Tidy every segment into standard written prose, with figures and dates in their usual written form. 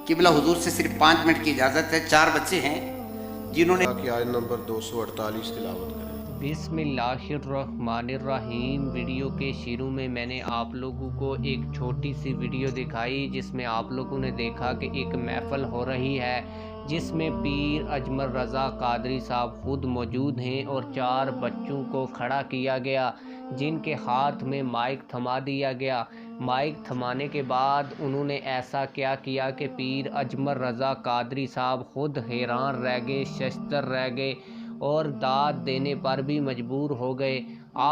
قبلہ حضور سے صرف 5 منٹ کی اجازت ہے۔ 4 بچے ہیں جنہوں نے آیت نمبر 248 تلاوت کریں۔ بسم اللہ الرحمن الرحیم۔ ویڈیو کے شروع میں میں نے آپ لوگوں کو ایک چھوٹی سی ویڈیو دکھائی جس میں آپ لوگوں نے دیکھا کہ ایک محفل ہو رہی ہے جس میں پیر اجمل رضا قادری صاحب خود موجود ہیں اور 4 بچوں کو کھڑا کیا گیا جن کے ہاتھ میں مائک تھما دیا گیا۔ مائک تھمانے کے بعد انہوں نے ایسا کیا کہ پیر اجمل رضا قادری صاحب خود حیران رہ گئے، ششدر رہ گئے اور داد دینے پر بھی مجبور ہو گئے۔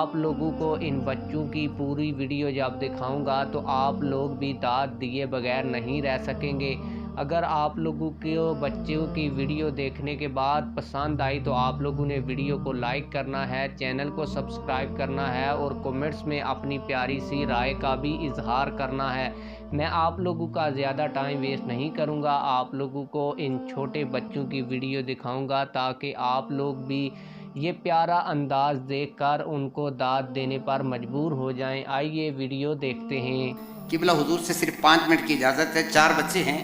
آپ لوگوں کو ان بچوں کی پوری ویڈیو جب دکھاؤں گا تو آپ لوگ بھی داد دیے بغیر نہیں رہ سکیں گے۔ اگر آپ لوگوں کو بچوں کی ویڈیو دیکھنے کے بعد پسند آئی تو آپ لوگوں نے ویڈیو کو لائک کرنا ہے، چینل کو سبسکرائب کرنا ہے اور کومنٹس میں اپنی پیاری سی رائے کا بھی اظہار کرنا ہے۔ میں آپ لوگوں کا زیادہ ٹائم ویسٹ نہیں کروں گا، آپ لوگوں کو ان چھوٹے بچوں کی ویڈیو دکھاؤں گا تاکہ آپ لوگ بھی یہ پیارا انداز دیکھ کر ان کو داد دینے پر مجبور ہو جائیں۔ آئیے ویڈیو دیکھتے ہیں۔ قبلہ حضور سے صرف 5 منٹ کی اجازت ہے۔ 4 بچے ہیں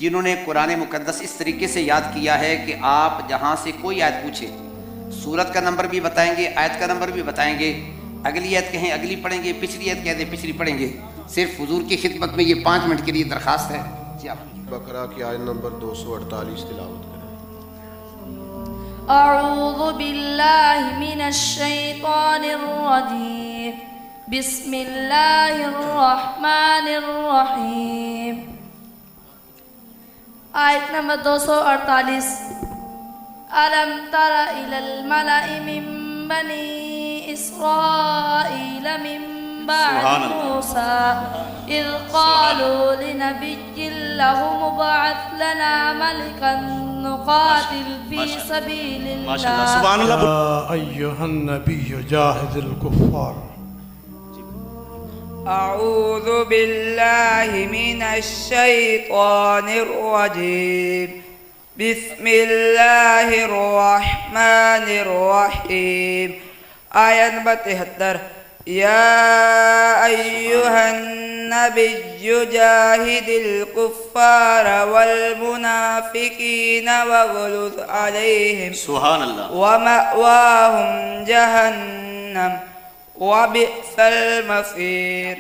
جنہوں نے قرآن مقدس اس طریقے سے یاد کیا ہے کہ آپ جہاں سے کوئی آیت پوچھیں سورت کا نمبر بھی بتائیں گے، آیت کا نمبر بھی بتائیں گے، اگلی آیت کہیں اگلی پڑھیں گے، پچھلی آیت کہہ دیں پچھلی پڑھیں گے۔ صرف حضور کی خدمت میں یہ 5 منٹ کے لیے درخواست ہے۔ جی آپ بقرہ کی آیت نمبر 248 تلاوت کریں۔ اعوذ باللہ من الشیطان الرجیم، بسم اللہ الرحمن الرحیم۔ آیت نمبر 248۔ أَلَمْ تَرَ إِلَى الْمَلَإِ مِنْ بَنِي إِسْرَائِيلَ مِنْ بَعْدِ مُوسَى إِذْ قَالُوا لِنَبِيٍّ لَهُ ابْعَثْ لَنَا مَلِكًا نُقَاتِلْ فِي سَبِيلِ اللَّهِ يا أيها النبي جاهد الكفار۔ أعوذ بالله من الشيطان الرجيم، بسم الله الرحمن الرحيم۔ آیت نمبر 73۔ يا أيها النبي جاهد الكفار والمنافقين واغلظ عليهم سبحان اللہ۔ ومأواهم جهنم وبئس المصير۔